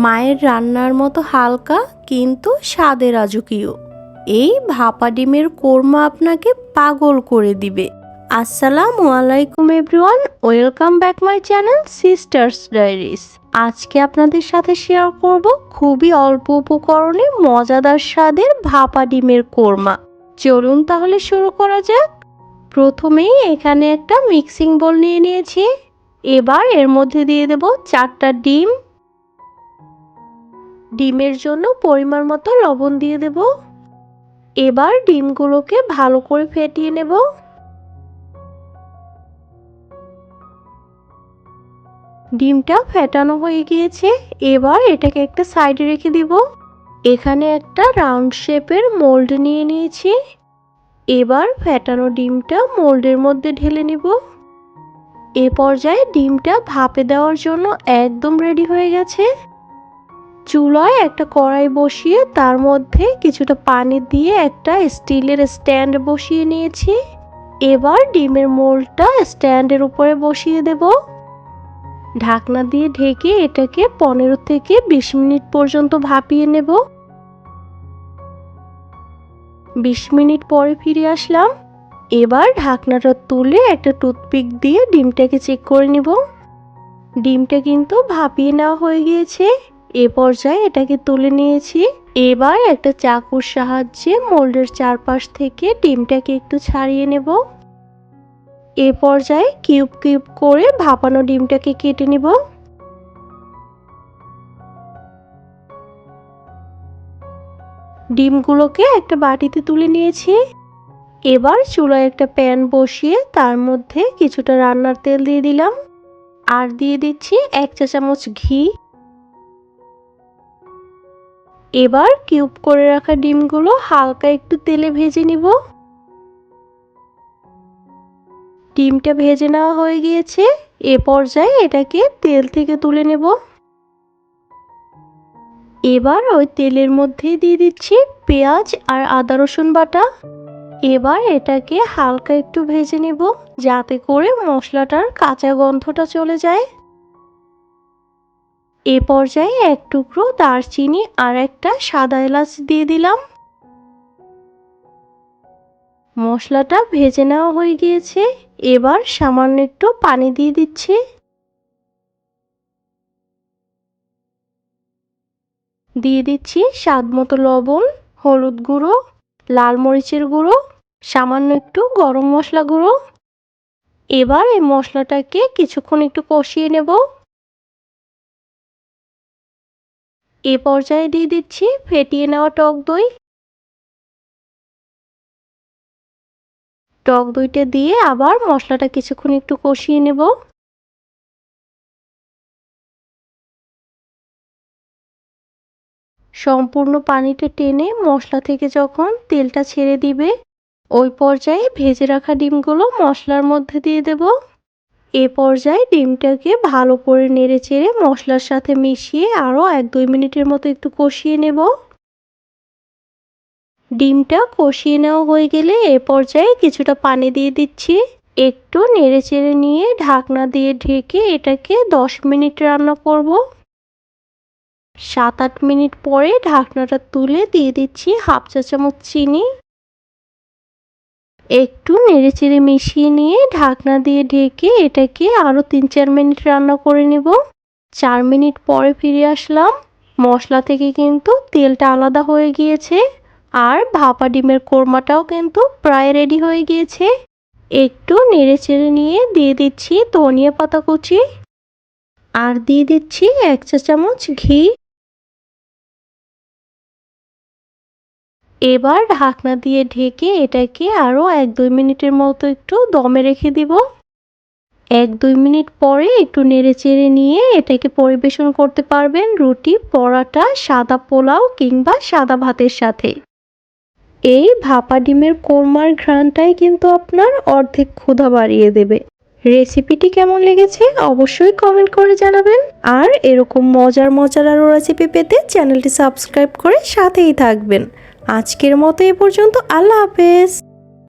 মায়ের রান্নার মতো হালকা কিন্তু স্বাদে রাজকীয় এই ভাপা ডিমের কোরমা আপনাকে পাগল করে দিবে। আসসালামু আলাইকুম everyone, welcome back my channel sisters diaries. আজকে আপনাদের সাথে শেয়ার করব খুবই অল্প উপকরণে মজাদার স্বাদের ভাপা ডিমের কোরমা। চলুন তাহলে শুরু করা যাক। প্রথমেই এখানে একটা মিক্সিং বোল নিয়ে নিয়েছি। এবার এর মধ্যে দিয়ে দেব 4টা ডিম। ডিমের জন্য পরিমাণ মতো লবণ দিয়ে দেব। এবার ডিমগুলোকে ভালো করে ফেটিয়ে নেব। ডিমটা ফেটানো হয়ে গিয়েছে, এবার এটাকে একটা সাইডে রেখে দিব। এখানে একটা রাউন্ড শেপের মোল্ড নিয়ে নিয়েছি। এবার ফেটানো ডিমটা মোল্ডের মধ্যে ঢেলে নিব। এ পর্যায়ে ডিমটা ভাপে দেওয়ার জন্য একদম রেডি হয়ে গেছে। চুলায় একটা কড়াই বসিয়ে তার মধ্যে কিছুটা পানি দিয়ে একটা স্টিলের স্ট্যান্ড বসিয়ে নিয়েছি। এবার ডিমের মোল্ডটা স্ট্যান্ডের উপরে বসিয়ে দেব। ঢাকনা দিয়ে ঢেকে এটাকে 15 থেকে 20 মিনিট পর্যন্ত ভাপিয়ে নেব। 20 মিনিট পরে ফিরে আসলাম। এবার ঢাকনাটা তুলে একটা টুথপিক দিয়ে ডিমটাকে চেক করে নিব। ডিমটা কিন্তু ভাপিয়ে নেওয়া হয়ে গিয়েছে। এ পর্যায়ে এটাকে তুলে নিয়েছি। এবার একটা চাকুর সাহায্যে মোল্ডের চারপাশ থেকে ডিমটাকে একটু ছাড়িয়ে নেব। এ পর্যায়ে কিউব কিউব করে ভাপানো ডিমটাকে কেটে নিব। ডিমগুলোকে একটা বাটিতে তুলে নিয়েছি। এবার চুলায় একটা প্যান বসিয়ে তার মধ্যে কিছুটা রান্নার তেল দিয়ে দিলাম আর দিয়ে দিচ্ছি 1 চা চামচ ঘি। এবার কিউব করে রাখা ডিমগুলো হালকা একটু তেলে ভেজে নিব। ডিমটা ভেজে নেওয়া হয়ে গিয়েছে। এ পর্যায়ে এটাকে তেল থেকে তুলে নেব। এবার ওই তেলের মধ্যে দিয়ে দিচ্ছি পেঁয়াজ আর আদা রসুন বাটা। এবার এটাকে হালকা একটু ভেজে নেব যাতে করে মশলাটার কাঁচা গন্ধটা চলে যায়। এ পর্যায়ে এক টুকরো দারচিনি আর একটা সাদা এলাচ দিয়ে দিলাম। মশলাটা ভেজে নেওয়া হয়ে গিয়েছে। এবার সামান্য একটু পানি দিয়ে দিচ্ছি। দিয়ে দিচ্ছি স্বাদ মতো লবণ, হলুদ গুঁড়ো, লাল মরিচের গুঁড়ো, সামান্য একটু গরম মশলা গুঁড়ো। এবার এই মশলাটাকে কিছুক্ষণ একটু কষিয়ে নেব। এ পর্যায়ে দিয়ে দিচ্ছি ফেটিয়ে নেওয়া টক দই। টক দইটা দিয়ে আবার মশলাটা কিছুক্ষণ একটু কষিয়ে নেব। সম্পূর্ণ পানিটা টেনে মশলা থেকে যখন তেলটা ছেড়ে দিবে, ওই পর্যায়ে ভেজে রাখা ডিমগুলো মশলার মধ্যে দিয়ে দেব। এ পর্যায়ে ডিমটাকে ভালো করে নেড়েচেড়ে মশলার সাথে মিশিয়ে আরও 1-2 মিনিটের মতো একটু কষিয়ে নেব। ডিমটা কষিয়ে নেওয়া হয়ে গেলে এ পর্যায়ে কিছুটা পানি দিয়ে দিচ্ছি। একটু নেড়েচেড়ে নিয়ে ঢাকনা দিয়ে ঢেকে এটাকে 10 মিনিট রান্না করব। 7-8 মিনিট পরে ঢাকনাটা তুলে দিয়ে দিচ্ছি 1/2 চা চামচ চিনি। একটু নেড়েচেড়ে মিশিয়ে নিয়ে ঢাকনা দিয়ে ঢেকে এটাকে আরও 3-4 মিনিট রান্না করে নেব। 4 মিনিট পরে ফিরে আসলাম। মশলা থেকে কিন্তু তেলটা আলাদা হয়ে গিয়েছে আর ভাপা ডিমের কোরমাটাও কিন্তু প্রায় রেডি হয়ে গিয়েছে। একটু নেড়েচেড়ে নিয়ে দিয়ে দিচ্ছি ধনিয়া পাতা কুচি আর দিয়ে দিচ্ছি 1 চা চামচ ঘি। এবার ঢাকনা দিয়ে ঢেকে এটাকে আরও 1-2 মিনিটের মতো একটু দমে রেখে দিব। 1-2 মিনিট পরে একটু নেড়েচেড়ে নিয়ে এটাকে পরিবেশন করতে পারবেন রুটি, পরোটা, সাদা পোলাও কিংবা সাদা ভাতের সাথে। এই ভাপা ডিমের কোরমার ঘ্রাণটাই কিন্তু আপনার অর্ধেক ক্ষুধা বাড়িয়ে দেবে। রেসিপিটি কেমন লেগেছে অবশ্যই কমেন্ট করে জানাবেন। আর এরকম মজার মজার আরও রেসিপি পেতে চ্যানেলটি সাবস্ক্রাইব করে সাথেই থাকবেন। আজকের মতো এ পর্যন্ত। আল্লাহ হাফেজ।